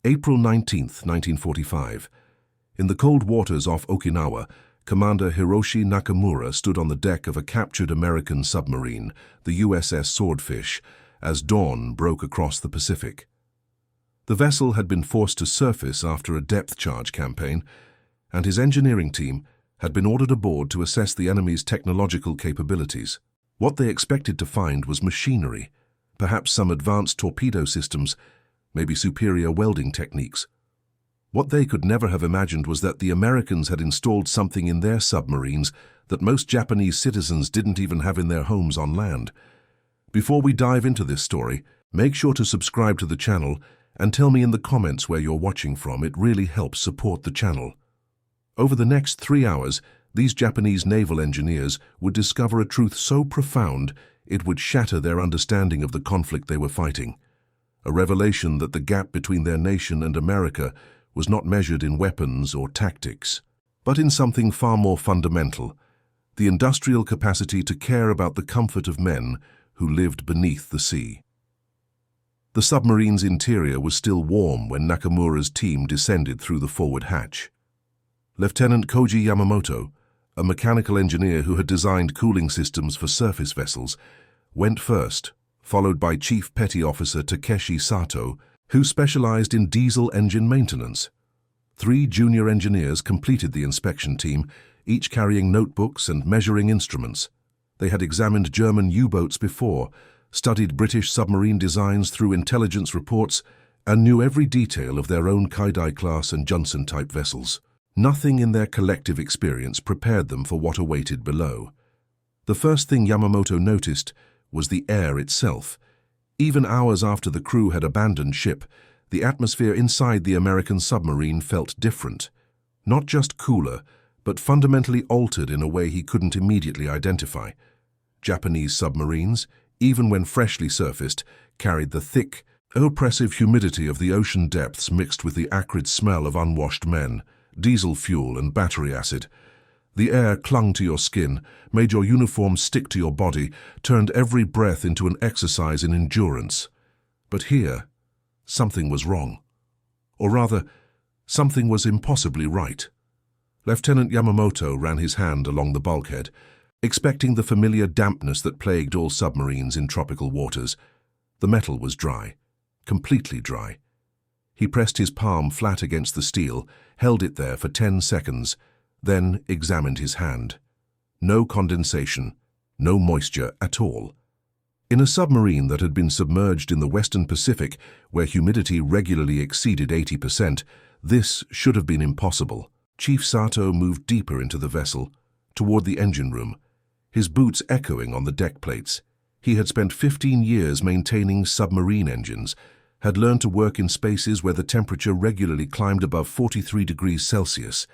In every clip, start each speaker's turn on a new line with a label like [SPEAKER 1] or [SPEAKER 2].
[SPEAKER 1] April 19, 1945. In the cold waters off Okinawa, Commander Hiroshi Nakamura stood on the deck of a captured American submarine, the USS Swordfish, as dawn broke across the Pacific. The vessel had been forced to surface after a depth charge campaign, and his engineering team had been ordered aboard to assess the enemy's technological capabilities. What they expected to find was machinery, perhaps some advanced torpedo systems, maybe superior welding techniques. What they could never have imagined was that the Americans had installed something in their submarines that most Japanese citizens didn't even have in their homes on land. Before we dive into this story, make sure to subscribe to the channel and tell me in the comments where you're watching from. It really helps support the channel. Over the next 3 hours, these Japanese naval engineers would discover a truth so profound it would shatter their understanding of the conflict they were fighting. A revelation that the gap between their nation and America was not measured in weapons or tactics, but in something far more fundamental: the industrial capacity to care about the comfort of men who lived beneath the sea. The submarine's interior was still warm when Nakamura's team descended through the forward hatch. Lieutenant Koji Yamamoto, a mechanical engineer who had designed cooling systems for surface vessels, went first, followed by Chief Petty Officer Takeshi Sato, who specialized in diesel engine maintenance. 3 junior engineers completed the inspection team, each carrying notebooks and measuring instruments. They had examined German U-boats before, studied British submarine designs through intelligence reports, and knew every detail of their own Kaidai-class and Johnson-type vessels. Nothing in their collective experience prepared them for what awaited below. The first thing Yamamoto noticed was the air itself. Even hours after the crew had abandoned ship, the atmosphere inside the American submarine felt different. Not just cooler, but fundamentally altered in a way he couldn't immediately identify. Japanese submarines, even when freshly surfaced, carried the thick, oppressive humidity of the ocean depths mixed with the acrid smell of unwashed men, diesel fuel and battery acid. The air clung to your skin, made your uniform stick to your body, turned every breath into an exercise in endurance. But here, something was wrong. Or rather, something was impossibly right. Lieutenant Yamamoto ran his hand along the bulkhead, expecting the familiar dampness that plagued all submarines in tropical waters. The metal was dry, completely dry. He pressed his palm flat against the steel, held it there for 10 seconds, then examined his hand. No condensation, no moisture at all. In a submarine that had been submerged in the Western Pacific, where humidity regularly exceeded 80%, this should have been impossible. Chief Sato moved deeper into the vessel, toward the engine room, his boots echoing on the deck plates. He had spent 15 years maintaining submarine engines, had learned to work in spaces where the temperature regularly climbed above 43 degrees Celsius,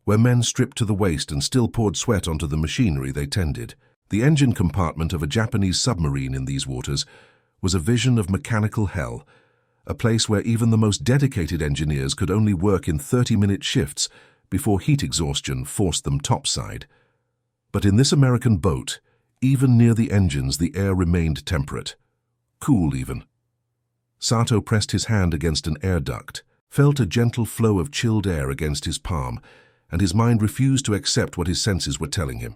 [SPEAKER 1] where men stripped to the waist and still poured sweat onto the machinery they tended. The engine compartment of a Japanese submarine in these waters was a vision of mechanical hell, a place where even the most dedicated engineers could only work in 30-minute shifts before heat exhaustion forced them topside. But in this American boat, even near the engines, the air remained temperate, cool even. Sato pressed his hand against an air duct, felt a gentle flow of chilled air against his palm, and his mind refused to accept what his senses were telling him.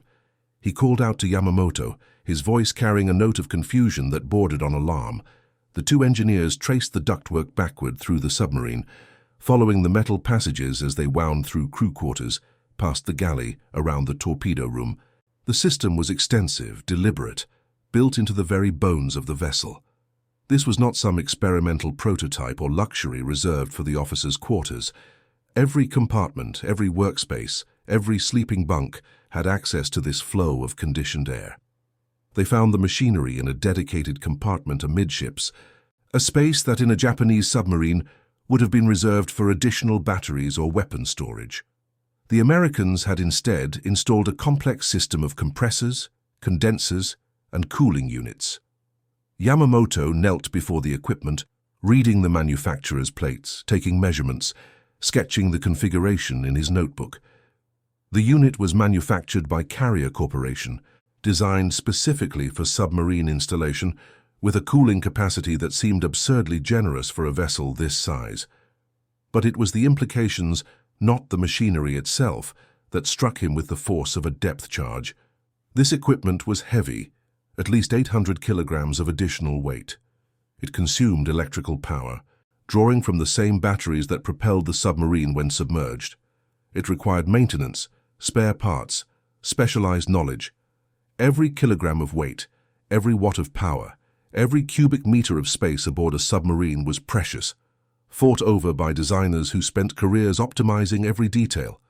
[SPEAKER 1] He called out to Yamamoto, his voice carrying a note of confusion that bordered on alarm. The 2 engineers traced the ductwork backward through the submarine, following the metal passages as they wound through crew quarters, past the galley, around the torpedo room. The system was extensive, deliberate, built into the very bones of the vessel. This was not some experimental prototype or luxury reserved for the officers' quarters. Every compartment, every workspace, every sleeping bunk had access to this flow of conditioned air. They found the machinery in a dedicated compartment amidships, a space that in a Japanese submarine would have been reserved for additional batteries or weapon storage. The Americans had instead installed a complex system of compressors, condensers, and cooling units. Yamamoto knelt before the equipment, reading the manufacturer's plates, taking measurements, sketching the configuration in his notebook. The unit was manufactured by Carrier Corporation, designed specifically for submarine installation, with a cooling capacity that seemed absurdly generous for a vessel this size. But it was the implications, not the machinery itself, that struck him with the force of a depth charge. This equipment was heavy, at least 800 kilograms of additional weight. It consumed electrical power, drawing from the same batteries that propelled the submarine when submerged. It required maintenance, spare parts, specialized knowledge. Every kilogram of weight, every watt of power, every cubic meter of space aboard a submarine was precious, fought over by designers who spent careers optimizing every detail.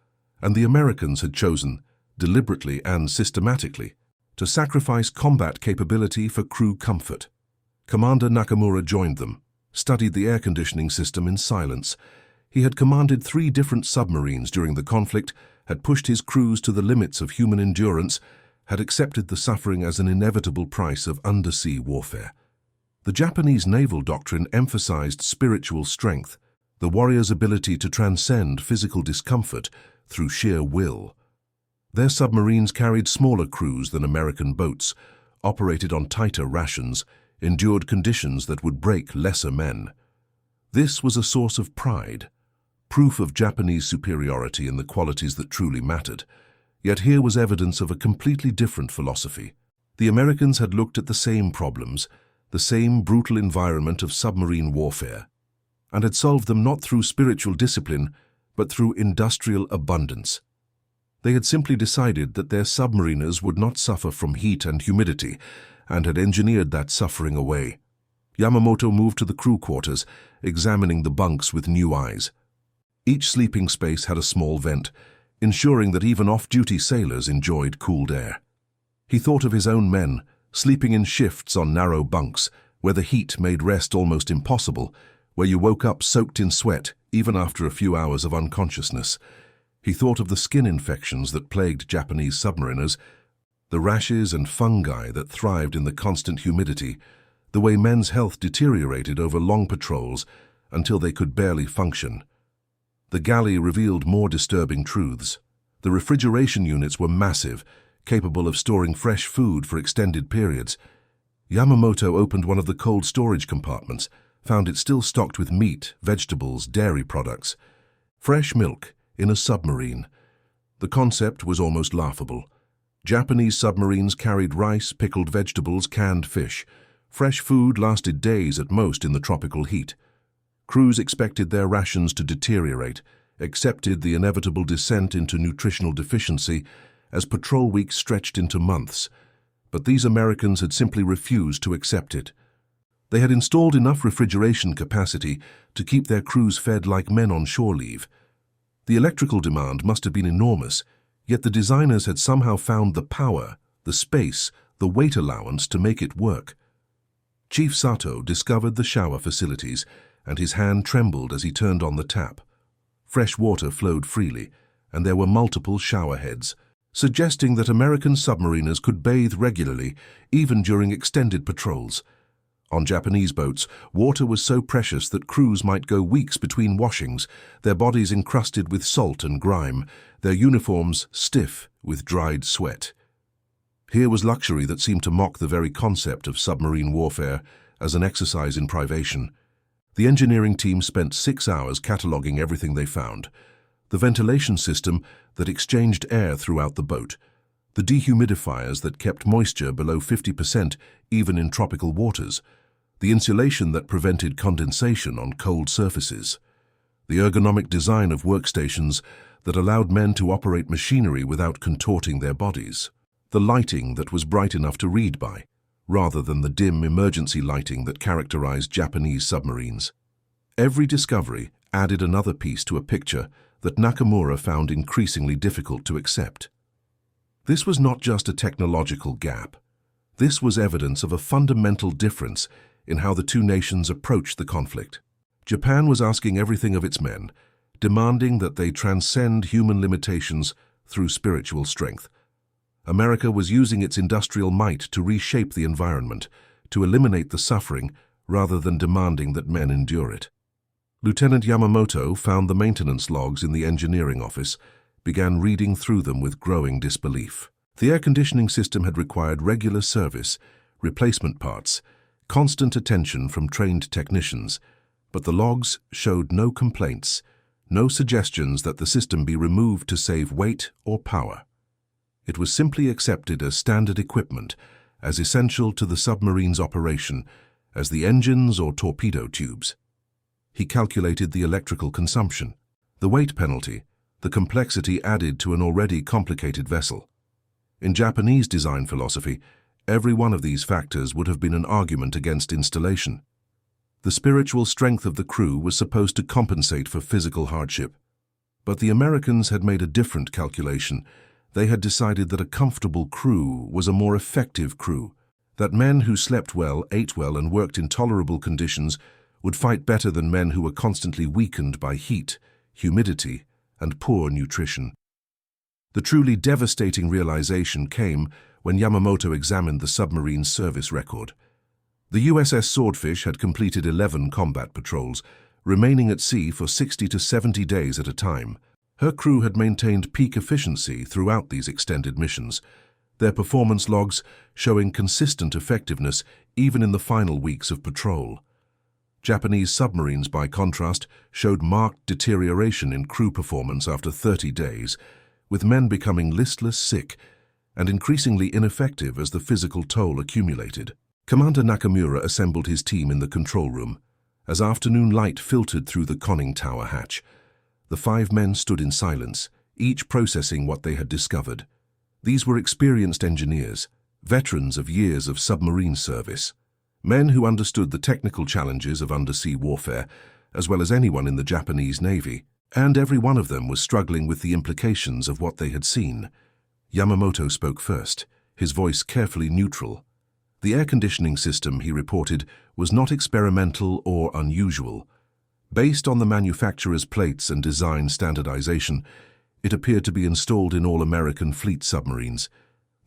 [SPEAKER 1] And the Americans had chosen, deliberately and systematically, to sacrifice combat capability for crew comfort. Commander Nakamura joined them, studied the air conditioning system in silence. He had commanded 3 different submarines during the conflict, had pushed his crews to the limits of human endurance, had accepted the suffering as an inevitable price of undersea warfare. The Japanese naval doctrine emphasized spiritual strength, the warrior's ability to transcend physical discomfort through sheer will. Their submarines carried smaller crews than American boats, operated on tighter rations, endured conditions that would break lesser men. This was a source of pride, proof of Japanese superiority in the qualities that truly mattered. Yet here was evidence of a completely different philosophy. The Americans had looked at the same problems, the same brutal environment of submarine warfare, and had solved them not through spiritual discipline, but through industrial abundance. They had simply decided that their submariners would not suffer from heat and humidity, and had engineered that suffering away. Yamamoto moved to the crew quarters, examining the bunks with new eyes. Each sleeping space had a small vent, ensuring that even off-duty sailors enjoyed cooled air. He thought of his own men, sleeping in shifts on narrow bunks, where the heat made rest almost impossible, where you woke up soaked in sweat, even after a few hours of unconsciousness. He thought of the skin infections that plagued Japanese submariners, the rashes and fungi that thrived in the constant humidity, the way men's health deteriorated over long patrols until they could barely function. The galley revealed more disturbing truths. The refrigeration units were massive, capable of storing fresh food for extended periods. Yamamoto opened one of the cold storage compartments, found it still stocked with meat, vegetables, dairy products. Fresh milk in a submarine. The concept was almost laughable. Japanese submarines carried rice, pickled vegetables, canned fish. Fresh food lasted days at most in the tropical heat. Crews expected their rations to deteriorate, accepted the inevitable descent into nutritional deficiency as patrol weeks stretched into months. But these Americans had simply refused to accept it. They had installed enough refrigeration capacity to keep their crews fed like men on shore leave. The electrical demand must have been enormous, yet the designers had somehow found the power, the space, the weight allowance to make it work. Chief Sato discovered the shower facilities, and his hand trembled as he turned on the tap. Fresh water flowed freely, and there were multiple shower heads, suggesting that American submariners could bathe regularly, even during extended patrols. On Japanese boats, water was so precious that crews might go weeks between washings, their bodies encrusted with salt and grime, their uniforms stiff with dried sweat. Here was luxury that seemed to mock the very concept of submarine warfare as an exercise in privation. The engineering team spent 6 hours cataloging everything they found. The ventilation system that exchanged air throughout the boat, the dehumidifiers that kept moisture below 50% even in tropical waters, the insulation that prevented condensation on cold surfaces, the ergonomic design of workstations that allowed men to operate machinery without contorting their bodies, the lighting that was bright enough to read by, rather than the dim emergency lighting that characterized Japanese submarines. Every discovery added another piece to a picture that Nakamura found increasingly difficult to accept. This was not just a technological gap. This was evidence of a fundamental difference in how the two nations approached the conflict. Japan was asking everything of its men, demanding that they transcend human limitations through spiritual strength. America was using its industrial might to reshape the environment, to eliminate the suffering rather than demanding that men endure it. Lieutenant Yamamoto found the maintenance logs in the engineering office, began reading through them with growing disbelief. The air conditioning system had required regular service, replacement parts, constant attention from trained technicians, but the logs showed no complaints, no suggestions that the system be removed to save weight or power. It was simply accepted as standard equipment, as essential to the submarine's operation as the engines or torpedo tubes. He calculated the electrical consumption, the weight penalty, the complexity added to an already complicated vessel. In Japanese design philosophy, every one of these factors would have been an argument against installation. The spiritual strength of the crew was supposed to compensate for physical hardship. But the Americans had made a different calculation. They had decided that a comfortable crew was a more effective crew, that men who slept well, ate well, and worked in tolerable conditions would fight better than men who were constantly weakened by heat, humidity, and poor nutrition. The truly devastating realization came when Yamamoto examined the submarine's service record. The USS Swordfish had completed 11 combat patrols, remaining at sea for 60 to 70 days at a time. Her crew had maintained peak efficiency throughout these extended missions, their performance logs showing consistent effectiveness even in the final weeks of patrol. Japanese submarines, by contrast, showed marked deterioration in crew performance after 30 days, with men becoming listless, sick, and increasingly ineffective as the physical toll accumulated. Commander Nakamura assembled his team in the control room. As afternoon light filtered through the conning tower hatch, the 5 men stood in silence, each processing what they had discovered. These were experienced engineers, veterans of years of submarine service, men who understood the technical challenges of undersea warfare as well as anyone in the Japanese Navy, and every one of them was struggling with the implications of what they had seen. Yamamoto spoke first, his voice carefully neutral. The air conditioning system, he reported, was not experimental or unusual. Based on the manufacturer's plates and design standardization, it appeared to be installed in all American fleet submarines.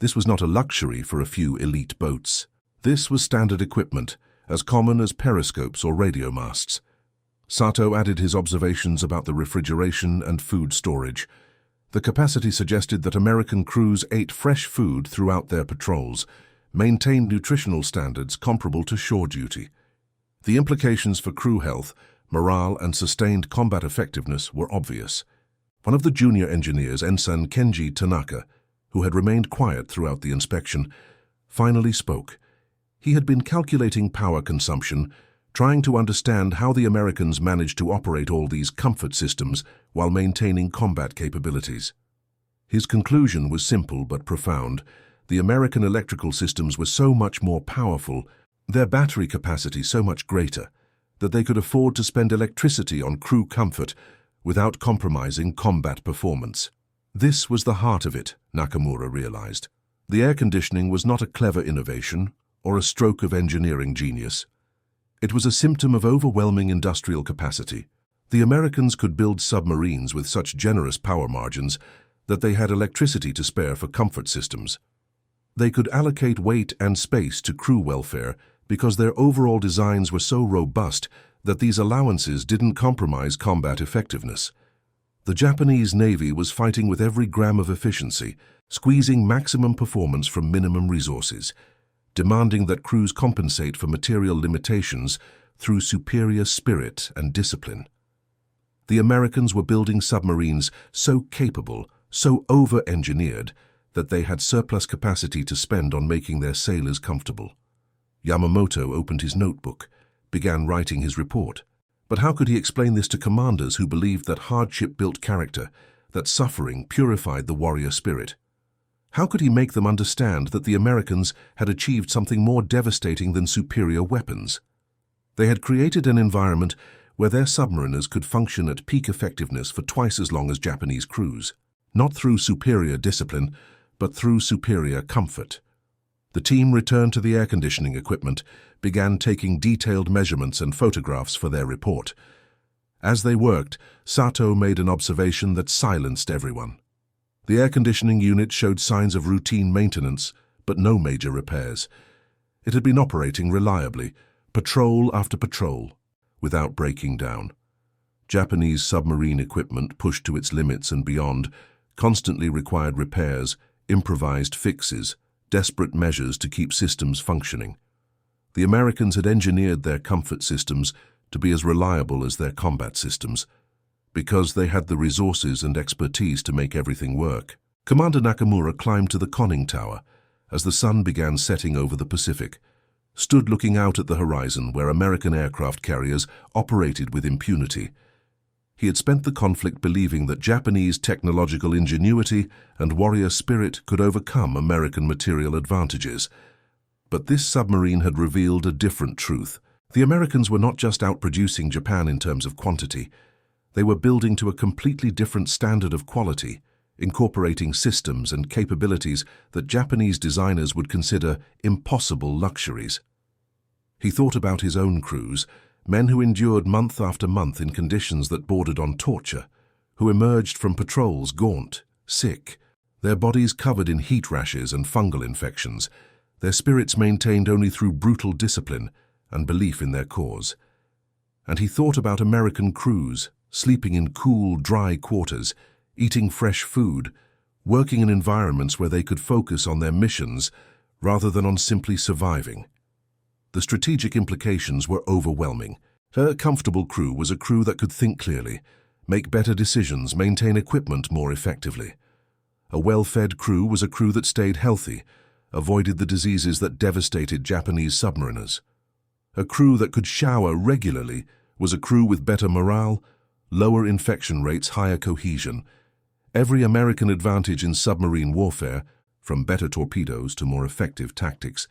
[SPEAKER 1] This was not a luxury for a few elite boats. This was standard equipment, as common as periscopes or radio masts. Sato added his observations about the refrigeration and food storage. The capacity suggested that American crews ate fresh food throughout their patrols, maintained nutritional standards comparable to shore duty. The implications for crew health, morale, and sustained combat effectiveness were obvious. One of the junior engineers, Ensign Kenji Tanaka, who had remained quiet throughout the inspection, finally spoke. He had been calculating power consumption, trying to understand how the Americans managed to operate all these comfort systems while maintaining combat capabilities. His conclusion was simple but profound. The American electrical systems were so much more powerful, their battery capacity so much greater, that they could afford to spend electricity on crew comfort without compromising combat performance. This was the heart of it, Nakamura realized. The air conditioning was not a clever innovation or a stroke of engineering genius. It was a symptom of overwhelming industrial capacity. The Americans could build submarines with such generous power margins that they had electricity to spare for comfort systems. They could allocate weight and space to crew welfare because their overall designs were so robust that these allowances didn't compromise combat effectiveness. The Japanese Navy was fighting with every gram of efficiency, squeezing maximum performance from minimum resources, demanding that crews compensate for material limitations through superior spirit and discipline. The Americans were building submarines so capable, so over-engineered, that they had surplus capacity to spend on making their sailors comfortable. Yamamoto opened his notebook, began writing his report. But how could he explain this to commanders who believed that hardship built character, that suffering purified the warrior spirit? How could he make them understand that the Americans had achieved something more devastating than superior weapons? They had created an environment where their submariners could function at peak effectiveness for twice as long as Japanese crews, not through superior discipline, but through superior comfort. The team returned to the air conditioning equipment, began taking detailed measurements and photographs for their report. As they worked, Sato made an observation that silenced everyone. The air conditioning unit showed signs of routine maintenance, but no major repairs. It had been operating reliably, patrol after patrol, without breaking down. Japanese submarine equipment, pushed to its limits and beyond, constantly required repairs, improvised fixes, desperate measures to keep systems functioning. The Americans had engineered their comfort systems to be as reliable as their combat systems. because they had the resources and expertise to make everything work. Commander Nakamura climbed to the conning tower as the sun began setting over the Pacific, stood looking out at the horizon where American aircraft carriers operated with impunity. He had spent the conflict believing that Japanese technological ingenuity and warrior spirit could overcome American material advantages. But this submarine had revealed a different truth. The Americans were not just outproducing Japan in terms of quantity. They were building to a completely different standard of quality, incorporating systems and capabilities that Japanese designers would consider impossible luxuries. He thought about his own crews, men who endured month after month in conditions that bordered on torture, who emerged from patrols gaunt, sick, their bodies covered in heat rashes and fungal infections, their spirits maintained only through brutal discipline and belief in their cause. And he thought about American crews, sleeping in cool, dry quarters, eating fresh food, working in environments where they could focus on their missions rather than on simply surviving. The strategic implications were overwhelming. Her comfortable crew was a crew that could think clearly, make better decisions, maintain equipment more effectively. A well-fed crew was a crew that stayed healthy, avoided the diseases that devastated Japanese submariners. A crew that could shower regularly was a crew with better morale, lower infection rates, higher cohesion. Every American advantage in submarine warfare, from better torpedoes to more effective tactics,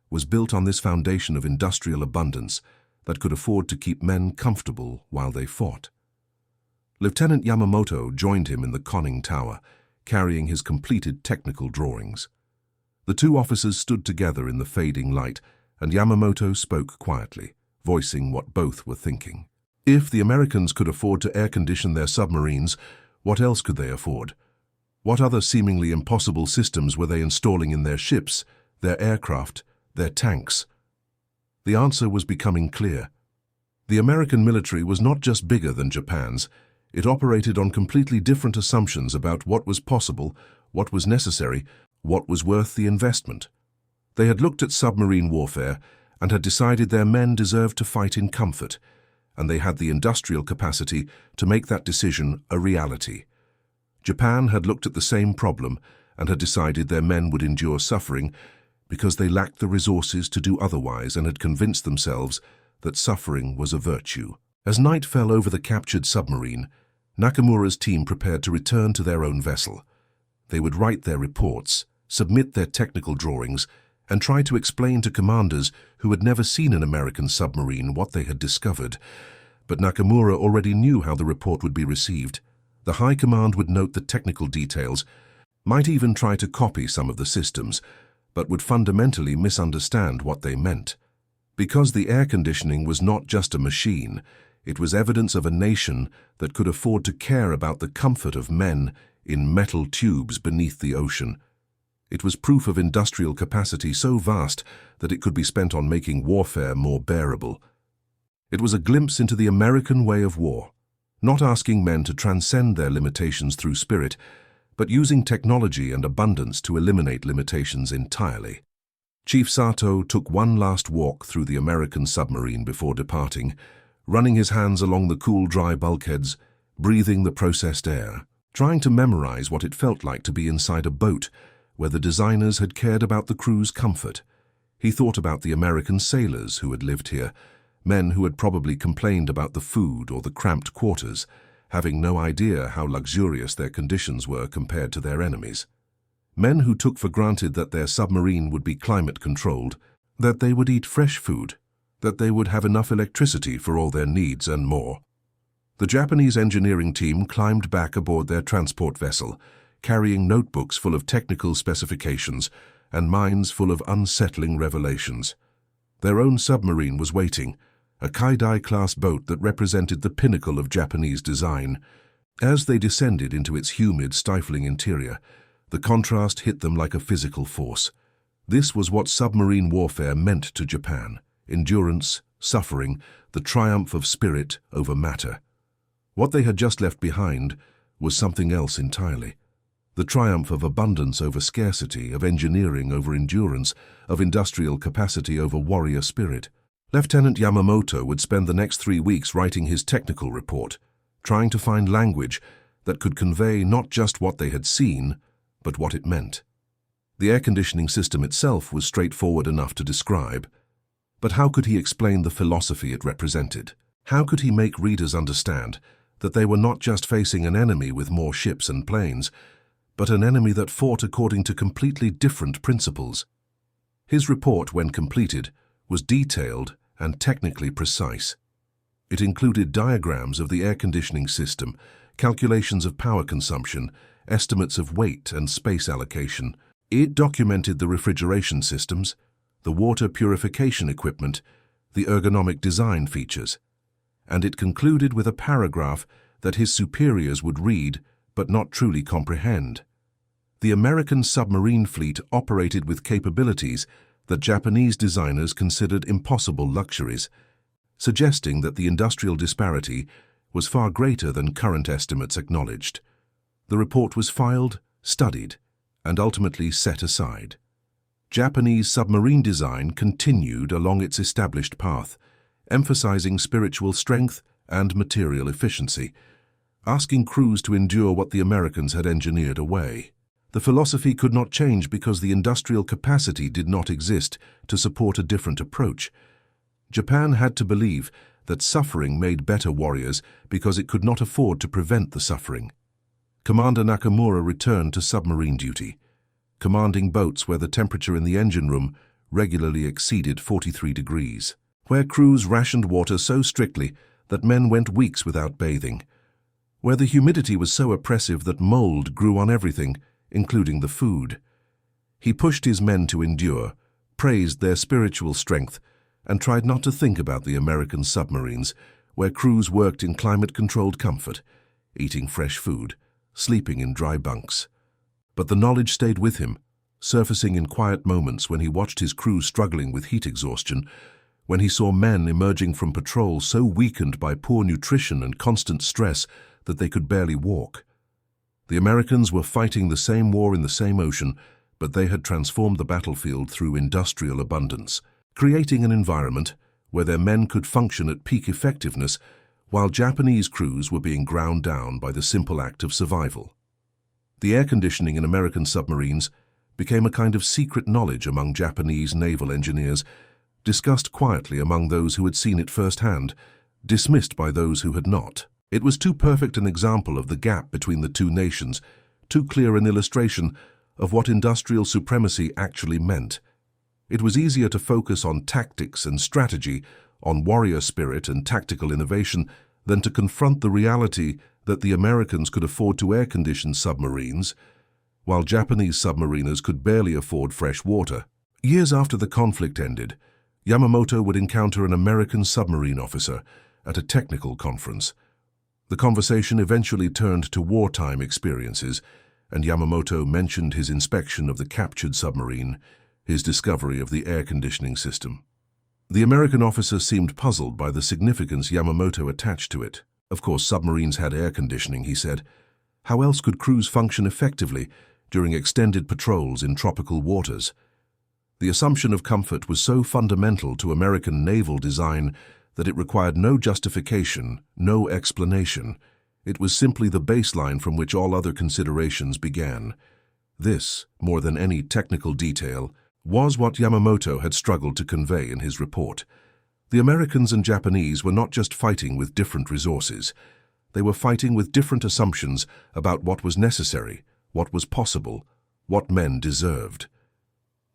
[SPEAKER 1] was built on this foundation of industrial abundance that could afford to keep men comfortable while they fought. Lieutenant Yamamoto joined him in the conning tower, carrying his completed technical drawings. The two officers stood together in the fading light, and Yamamoto spoke quietly, voicing what both were thinking. If the Americans could afford to air-condition their submarines, what else could they afford? What other seemingly impossible systems were they installing in their ships, their aircraft, their tanks? The answer was becoming clear. The American military was not just bigger than Japan's. It operated on completely different assumptions about what was possible, what was necessary, what was worth the investment. They had looked at submarine warfare and had decided their men deserved to fight in comfort, and they had the industrial capacity to make that decision a reality. Japan had looked at the same problem and had decided their men would endure suffering because they lacked the resources to do otherwise and had convinced themselves that suffering was a virtue. As night fell over the captured submarine, Nakamura's team prepared to return to their own vessel. They would write their reports, submit their technical drawings, and try to explain to commanders who had never seen an American submarine what they had discovered. But Nakamura already knew how the report would be received. The High Command would note the technical details, might even try to copy some of the systems, but would fundamentally misunderstand what they meant. Because the air conditioning was not just a machine, it was evidence of a nation that could afford to care about the comfort of men in metal tubes beneath the ocean. It was proof of industrial capacity so vast that it could be spent on making warfare more bearable. It was a glimpse into the American way of war, not asking men to transcend their limitations through spirit, but using technology and abundance to eliminate limitations entirely. Chief Sato took one last walk through the American submarine before departing, running his hands along the cool, dry bulkheads, breathing the processed air, trying to memorize what it felt like to be inside a boat where the designers had cared about the crew's comfort. He thought about the American sailors who had lived here, men who had probably complained about the food or the cramped quarters, having no idea how luxurious their conditions were compared to their enemies. Men who took for granted that their submarine would be climate-controlled, that they would eat fresh food, that they would have enough electricity for all their needs and more. The Japanese engineering team climbed back aboard their transport vessel, carrying notebooks full of technical specifications and minds full of unsettling revelations. Their own submarine was waiting, a Kaidai-class boat that represented the pinnacle of Japanese design. As they descended into its humid, stifling interior, the contrast hit them like a physical force. This was what submarine warfare meant to Japan: endurance, suffering, the triumph of spirit over matter. What they had just left behind was something else entirely. The triumph of abundance over scarcity, of engineering over endurance, of industrial capacity over warrior spirit. Lieutenant Yamamoto would spend the next 3 weeks writing his technical report, trying to find language that could convey not just what they had seen, but what it meant. The air conditioning system itself was straightforward enough to describe, but how could he explain the philosophy it represented? How could he make readers understand that they were not just facing an enemy with more ships and planes, but an enemy that fought according to completely different principles? His report, when completed, was detailed and technically precise. It included diagrams of the air conditioning system, calculations of power consumption, estimates of weight and space allocation. It documented the refrigeration systems, the water purification equipment, the ergonomic design features, and it concluded with a paragraph that his superiors would read but not truly comprehend. The American submarine fleet operated with capabilities that Japanese designers considered impossible luxuries, suggesting that the industrial disparity was far greater than current estimates acknowledged. The report was filed, studied, and ultimately set aside. Japanese submarine design continued along its established path, emphasizing spiritual strength and material efficiency, asking crews to endure what the Americans had engineered away. The philosophy could not change because the industrial capacity did not exist to support a different approach. Japan had to believe that suffering made better warriors because it could not afford to prevent the suffering. Commander Nakamura returned to submarine duty, commanding boats where the temperature in the engine room regularly exceeded 43 degrees, where crews rationed water so strictly that men went weeks without bathing, where the humidity was so oppressive that mold grew on everything, including the food. He pushed his men to endure, praised their spiritual strength, and tried not to think about the American submarines, where crews worked in climate-controlled comfort, eating fresh food, sleeping in dry bunks. But the knowledge stayed with him, surfacing in quiet moments when he watched his crew struggling with heat exhaustion, when he saw men emerging from patrol so weakened by poor nutrition and constant stress that they could barely walk. The Americans were fighting the same war in the same ocean, but they had transformed the battlefield through industrial abundance, creating an environment where their men could function at peak effectiveness while Japanese crews were being ground down by the simple act of survival. The air conditioning in American submarines became a kind of secret knowledge among Japanese naval engineers, discussed quietly among those who had seen it firsthand, dismissed by those who had not. It was too perfect an example of the gap between the two nations, too clear an illustration of what industrial supremacy actually meant. It was easier to focus on tactics and strategy, on warrior spirit and tactical innovation, than to confront the reality that the Americans could afford to air-condition submarines, while Japanese submariners could barely afford fresh water. Years after the conflict ended, Yamamoto would encounter an American submarine officer at a technical conference. The conversation eventually turned to wartime experiences, and Yamamoto mentioned his inspection of the captured submarine, his discovery of the air conditioning system. The American officer seemed puzzled by the significance Yamamoto attached to it. Of course, submarines had air conditioning, he said. How else could crews function effectively during extended patrols in tropical waters? The assumption of comfort was so fundamental to American naval design that it required no justification, no explanation. It was simply the baseline from which all other considerations began. This, more than any technical detail, was what Yamamoto had struggled to convey in his report. The Americans and Japanese were not just fighting with different resources. They were fighting with different assumptions about what was necessary, what was possible, what men deserved.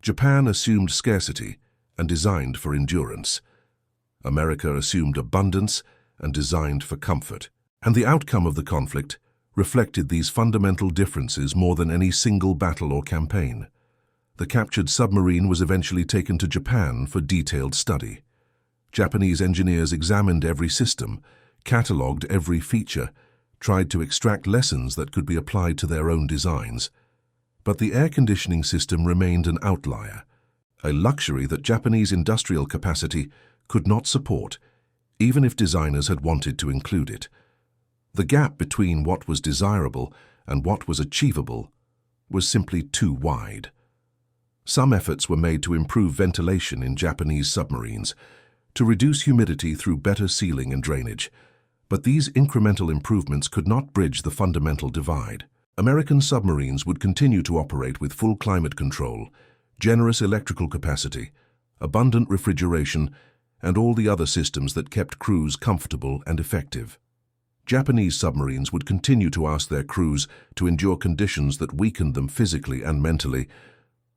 [SPEAKER 1] Japan assumed scarcity and designed for endurance. America assumed abundance and designed for comfort. And the outcome of the conflict reflected these fundamental differences more than any single battle or campaign. The captured submarine was eventually taken to Japan for detailed study. Japanese engineers examined every system, catalogued every feature, tried to extract lessons that could be applied to their own designs. But the air conditioning system remained an outlier, a luxury that Japanese industrial capacity could not support, even if designers had wanted to include it. The gap between what was desirable and what was achievable was simply too wide. Some efforts were made to improve ventilation in Japanese submarines, to reduce humidity through better sealing and drainage, But these incremental improvements could not bridge the fundamental divide. American submarines would continue to operate with full climate control, generous electrical capacity, abundant refrigeration, and all the other systems that kept crews comfortable and effective. Japanese submarines would continue to ask their crews to endure conditions that weakened them physically and mentally,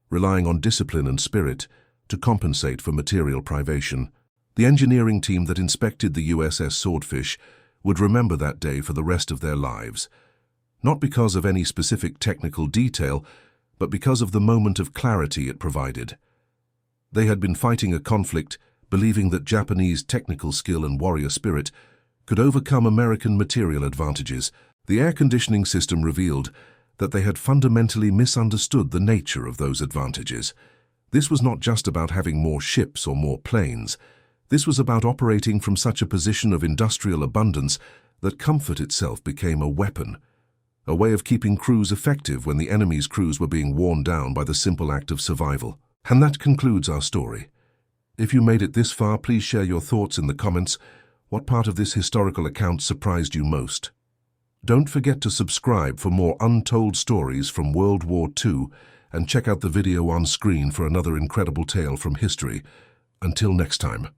[SPEAKER 1] relying on discipline and spirit to compensate for material privation. The engineering team that inspected the USS Swordfish would remember that day for the rest of their lives, not because of any specific technical detail, but because of the moment of clarity it provided. They had been fighting a conflict, believing that Japanese technical skill and warrior spirit could overcome American material advantages. The air conditioning system revealed that they had fundamentally misunderstood the nature of those advantages. This was not just about having more ships or more planes. This was about operating from such a position of industrial abundance that comfort itself became a weapon, a way of keeping crews effective when the enemy's crews were being worn down by the simple act of survival. And that concludes our story. If you made it this far, please share your thoughts in the comments. What part of this historical account surprised you most? Don't forget to subscribe for more untold stories from World War II and check out the video on screen for another incredible tale from history. Until next time.